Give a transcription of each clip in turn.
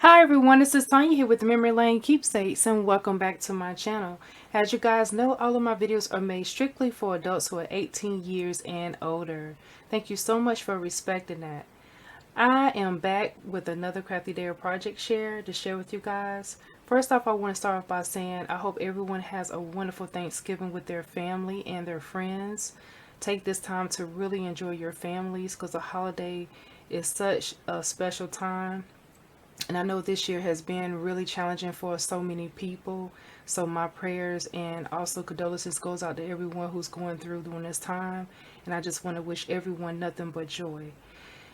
Hi everyone, this is Tanya here with Memory Lane Keepsakes and welcome back to my channel. As you guys know, all of my videos are made strictly for adults who are 18 years and older. Thank you so much for respecting that. I am back with another Crafty Dare project to share with you guys. First off, I want to start off by saying I hope everyone has a wonderful Thanksgiving with their family and their friends. Take this time to really enjoy your families because the holiday is such a special time. And I know this year has been really challenging for so many people. So my prayers and also condolences goes out to everyone who's going through during this time. And I just want to wish everyone nothing but joy.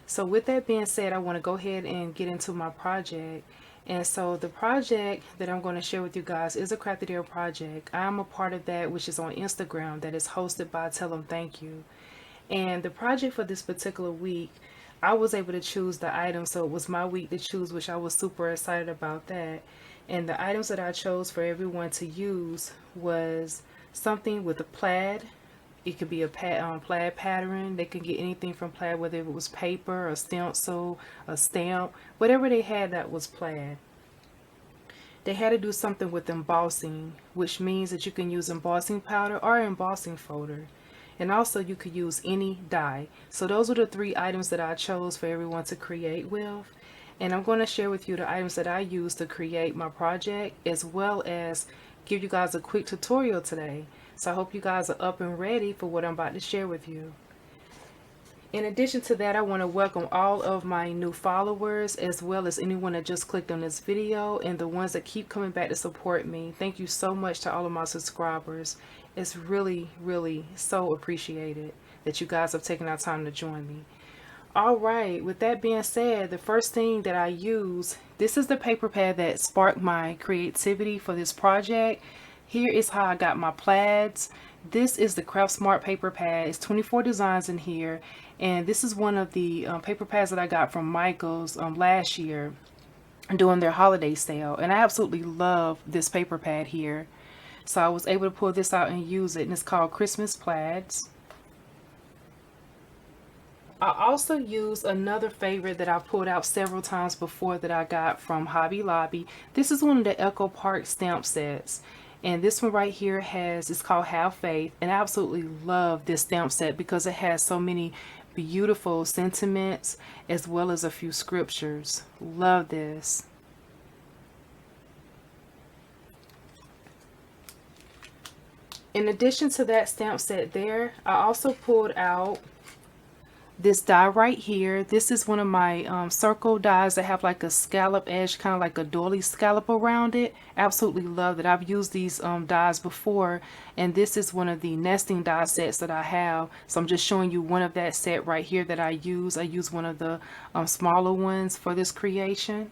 So with that being said, I want to go ahead and get into my project. And so the project that I'm going to share with you guys is a Crafty Dare project. I'm a part of that, which is on Instagram, that is hosted by Tell 'em Thank You. And the project for this particular week, I was able to choose the items, so it was my week to choose, which I was super excited about that. And the items that I chose for everyone to use was something with a plaid. It could be a plaid pattern. They could get anything from plaid, whether it was paper, a stencil, a stamp, whatever they had that was plaid. They had to do something with embossing, which means that you can use embossing powder or embossing folder. And also you could use any dye. So those are the three items that I chose for everyone to create with. And I'm going to share with you the items that I used to create my project, as well as give you guys a quick tutorial today. So I hope you guys are up and ready for what I'm about to share with you. In addition to that, I want to welcome all of my new followers, as well as anyone that just clicked on this video and the ones that keep coming back to support me. Thank you so much to all of my subscribers. It's really, really so appreciated that you guys have taken our time to join me. All right, with that being said, the first thing that I use, this is the paper pad that sparked my creativity for this project. Here is how I got my plaids. This is the Craft Smart paper pad. It's 24 designs in here, and this is one of the paper pads that I got from Michael's last year during their holiday sale, and I absolutely love this paper pad here. So I was able to pull this out and use it, and it's called Christmas Plaids. I also use another favorite that I pulled out several times before that I got from Hobby Lobby. This is one of the Echo Park stamp sets. And this one right here it's called Have Faith. And I absolutely love this stamp set because it has so many beautiful sentiments as well as a few scriptures. Love this. In addition to that stamp set there, I also pulled out this die right here. This is one of my circle dies that have like a scallop edge, kind of like a doily scallop around it. Absolutely love it. I've used these dies before, and this is one of the nesting die sets that I have. So I'm just showing you one of that set right here that I use. I use one of the smaller ones for this creation.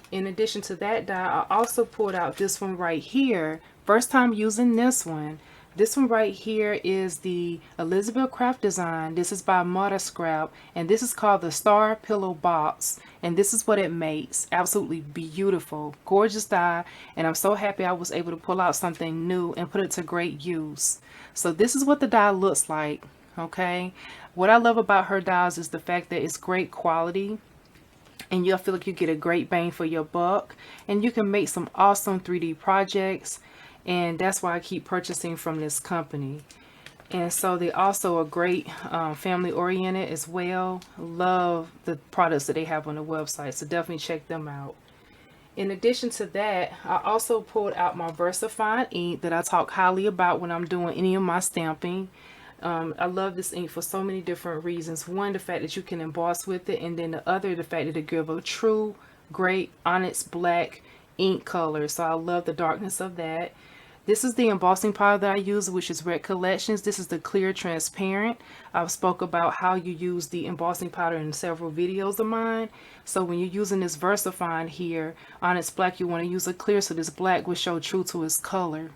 In addition to that die, I also pulled out this one right here. First time using this one. This one right here is the Elizabeth Craft design. This is by Mata Scrap, and this is called the Star Pillow Box, and this is what it makes. Absolutely beautiful, gorgeous die, and I'm so happy I was able to pull out something new and put it to great use. So this is what the die looks like. Okay, what I love about her dies is the fact that it's great quality, and you'll feel like you get a great bang for your buck, and you can make some awesome 3D projects. And that's why I keep purchasing from this company. And so they also are great, family oriented as well. Love the products that they have on the website, so definitely check them out. In addition to that, I also pulled out my Versafine ink that I talk highly about when I'm doing any of my stamping. I love this ink for so many different reasons. One, the fact that you can emboss with it, and then the other, the fact that it gives a true great onyx black ink color. So I love the darkness of that. This is the embossing powder that I use, which is Red Collections. This is the clear transparent. I've spoke about how you use the embossing powder in several videos of mine. So when you're using this Versafine here on its black, you want to use a clear so this black will show true to its color.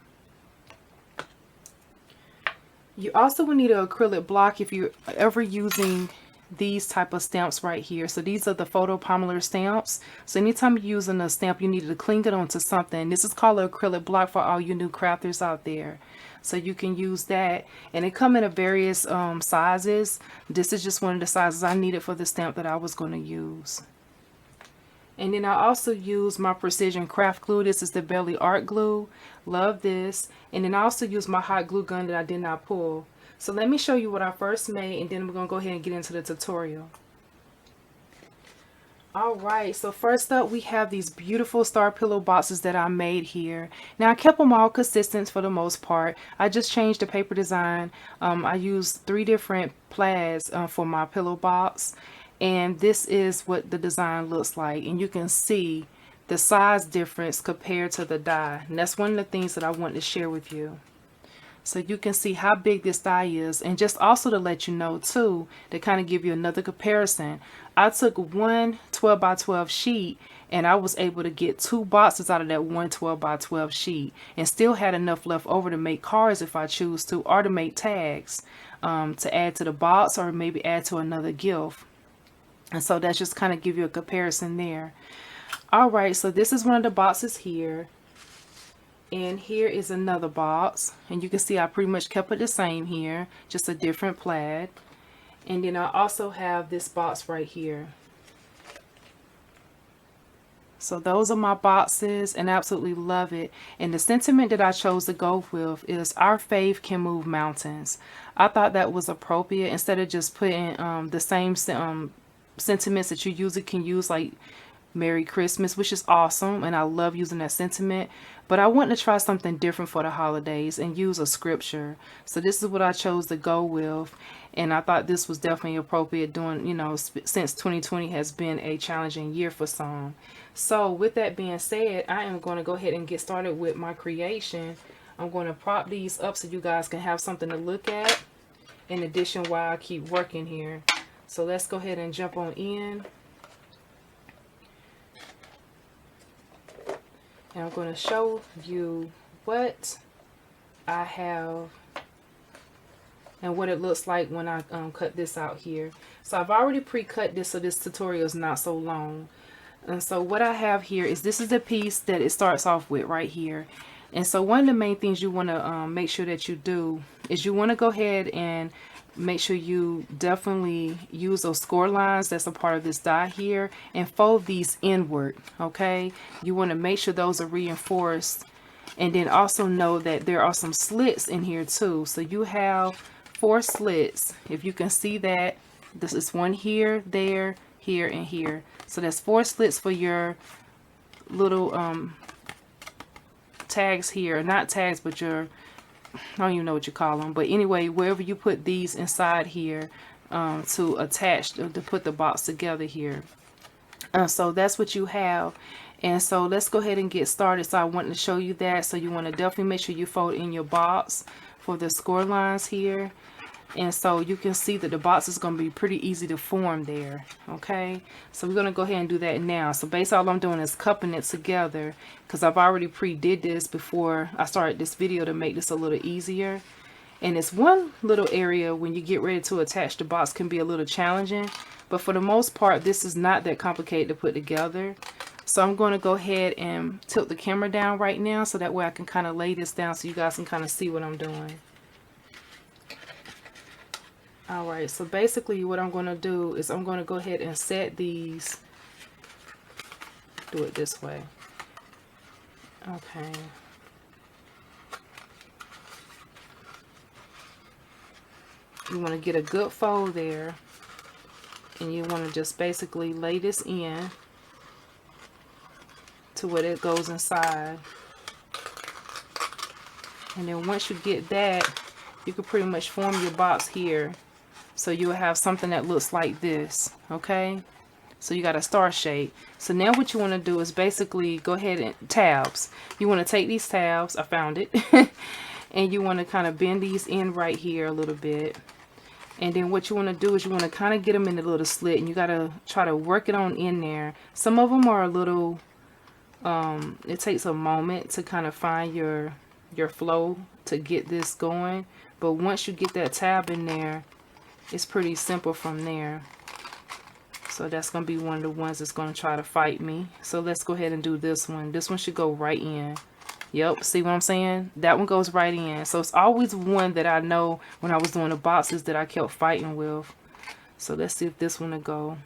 You also will need an acrylic block if you're ever using these type of stamps right here. So these are the photopolymer stamps. So anytime you're using a stamp, you need to cling it onto something. This is called an acrylic block for all you new crafters out there. So you can use that, and it come in various sizes. This is just one of the sizes I needed for the stamp that I was going to use. And then I also use my Precision Craft Glue. This is the Belly Art Glue. Love this. And then I also use my hot glue gun that I did not pull. So let me show you what I first made, and then we're going to go ahead and get into the tutorial. Alright, so first up we have these beautiful star pillow boxes that I made here. Now I kept them all consistent for the most part. I just changed the paper design. I used 3 different plaids for my pillow box. And this is what the design looks like. And you can see the size difference compared to the die. And that's one of the things that I want to share with you. So you can see how big this die is, and just also to let you know too, to kind of give you another comparison, I took one 12 by 12 sheet and I was able to get 2 boxes out of that one 12 by 12 sheet, and still had enough left over to make cards if I choose to, or to make tags to add to the box, or maybe add to another gift. And so that's just kind of give you a comparison there. Alright, so this is one of the boxes here. And here is another box, and you can see I pretty much kept it the same here, just a different plaid. And then I also have this box right here. So those are my boxes, and I absolutely love it. And the sentiment that I chose to go with is "Our faith can move mountains." I thought that was appropriate, instead of just putting the same sentiments that you usually can use, like Merry Christmas, which is awesome, and I love using that sentiment, but I want to try something different for the holidays and use a scripture. So this is what I chose to go with, and I thought this was definitely appropriate doing, you know, since 2020 has been a challenging year for some. So with that being said, I am going to go ahead and get started with my creation. I'm going to prop these up so you guys can have something to look at in addition while I keep working here. So let's go ahead and jump on in. And I'm going to show you what I have and what it looks like when I cut this out here. So I've already pre-cut this, so this tutorial is not so long. And so what I have here is, this is the piece that it starts off with right here. And so one of the main things you want to make sure that you do is you want to go ahead and make sure you definitely use those score lines that's a part of this die here, and fold these inward. Okay, you want to make sure those are reinforced, and then also know that there are some slits in here too. So you have 4 slits, if you can see that. This is one here, there, here, and here. So that's 4 slits for your little tags here, not tags, but your, I don't even know what you call them, but anyway, wherever you put these inside here to attach, to put the box together here. So that's what you have. And so let's go ahead and get started. So I wanted to show you that. So you want to definitely make sure you fold in your box for the score lines here. And so you can see that the box is going to be pretty easy to form there. Okay, so we're going to go ahead and do that now. So basically all I'm doing is cupping it together, because I've already pre-did this before I started this video to make this a little easier. And it's one little area when you get ready to attach the box can be a little challenging, but for the most part this is not that complicated to put together. So I'm going to go ahead and tilt the camera down right now, so that way I can kind of lay this down so you guys can kind of see what I'm doing. Alright, so basically what I'm going to do is I'm going to go ahead and set these, do it this way. Okay. You want to get a good fold there, and you want to just basically lay this in to where it goes inside. And then once you get that, you can pretty much form your box here. So you'll have something that looks like this. Okay, so you got a star shape. So now what you want to do is basically go ahead and tabs. You want to take these tabs, I found it, and you want to kind of bend these in right here a little bit. And then what you want to do is you want to kind of get them in a little slit, and you got to try to work it on in there. Some of them are a little, it takes a moment to kind of find your flow to get this going. But once you get that tab in there, it's pretty simple from there. So that's going to be one of the ones that's going to try to fight me. So let's go ahead and do this one. This one should go right in. Yep, see what I'm saying? That one goes right in. So it's always one that I know when I was doing the boxes that I kept fighting with. So let's see if this one will go.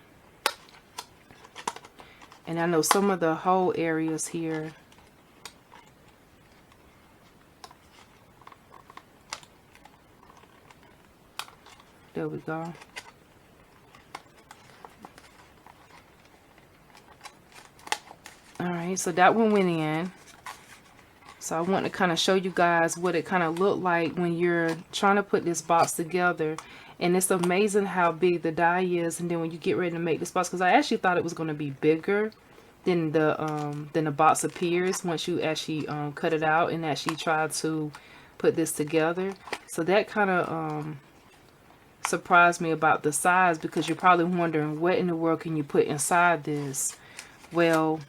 And I know some of the whole areas here. There we go. Alright, so that one went in. So I want to kind of show you guys what it kind of looked like when you're trying to put this box together. And it's amazing how big the die is, and then when you get ready to make this box, because I actually thought it was going to be bigger than the box appears once you actually cut it out and actually try to put this together. So that kind of surprised me about the size, because you're probably wondering what in the world can you put inside this. Well,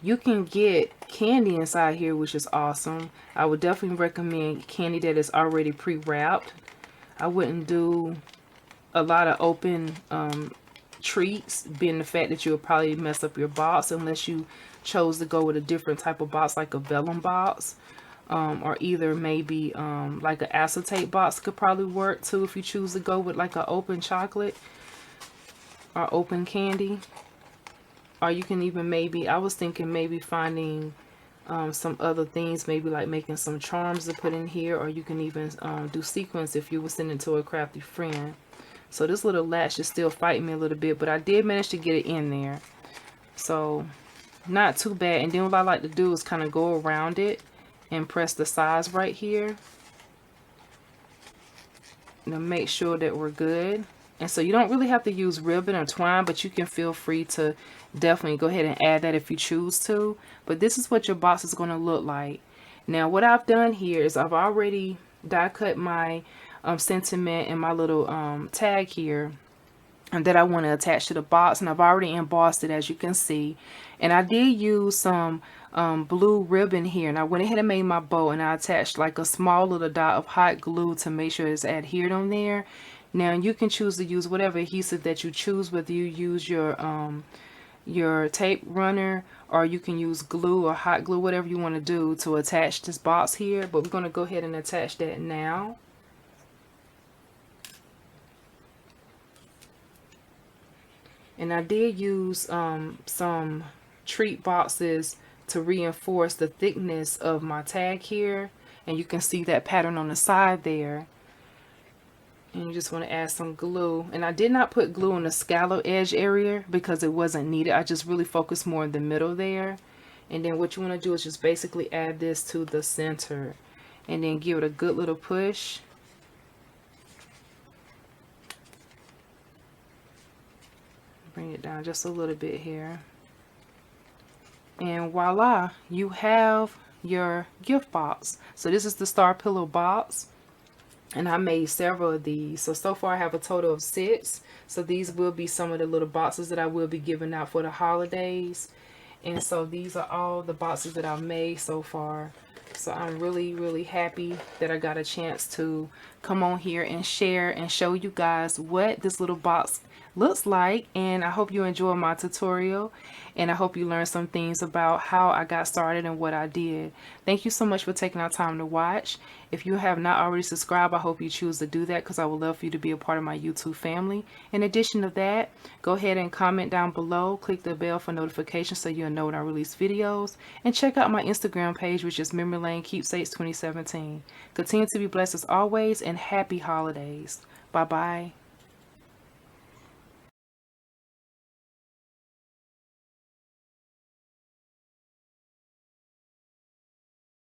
you can get candy inside here, which is awesome. I would definitely recommend candy that is already pre-wrapped. I wouldn't do a lot of open treats, being the fact that you'll probably mess up your box unless you chose to go with a different type of box, like a vellum box, or either maybe like an acetate box could probably work too if you choose to go with like an open chocolate or open candy. Or you can even maybe, I was thinking maybe finding some other things, maybe like making some charms to put in here, or you can even do sequins if you were sending to a crafty friend. So this little latch is still fighting me a little bit, but I did manage to get it in there. So not too bad. And then what I like to do is kind of go around it and press the sides right here to make sure that we're good. And so you don't really have to use ribbon or twine, but you can feel free to definitely go ahead and add that if you choose to. But this is what your box is going to look like. Now what I've done here is I've already die cut my sentiment and my little tag here, and that I want to attach to the box, and I've already embossed it, as you can see. And I did use some blue ribbon here, and I went ahead and made my bow, and I attached like a small little dot of hot glue to make sure it's adhered on there. Now you can choose to use whatever adhesive that you choose, whether you use your tape runner, or you can use glue or hot glue, whatever you want to do to attach this box here. But we're going to go ahead and attach that now. And I did use some treat boxes to reinforce the thickness of my tag here, and you can see that pattern on the side there. And you just want to add some glue, and I did not put glue on the scallop edge area because it wasn't needed. I just really focused more in the middle there. And then what you want to do is just basically add this to the center and then give it a good little push. Bring it down just a little bit here, and voila, you have your gift box. So this is the Star Pillow box, and I made several of these. So far I have a total of 6. So these will be some of the little boxes that I will be giving out for the holidays. And so these are all the boxes that I've made so far. So I'm really happy that I got a chance to come on here and share and show you guys what this little box looks like. And I hope you enjoy my tutorial, and I hope you learned some things about how I got started and what I did. Thank you so much for taking our time to watch. If you have not already subscribed, I hope you choose to do that, because I would love for you to be a part of my YouTube family. In addition to that, go ahead and comment down below, click the bell for notifications so you'll know when I release videos, and check out my Instagram page, which is Memory Lane Keepsakes 2017. Continue to be blessed as always, and happy holidays. Bye bye.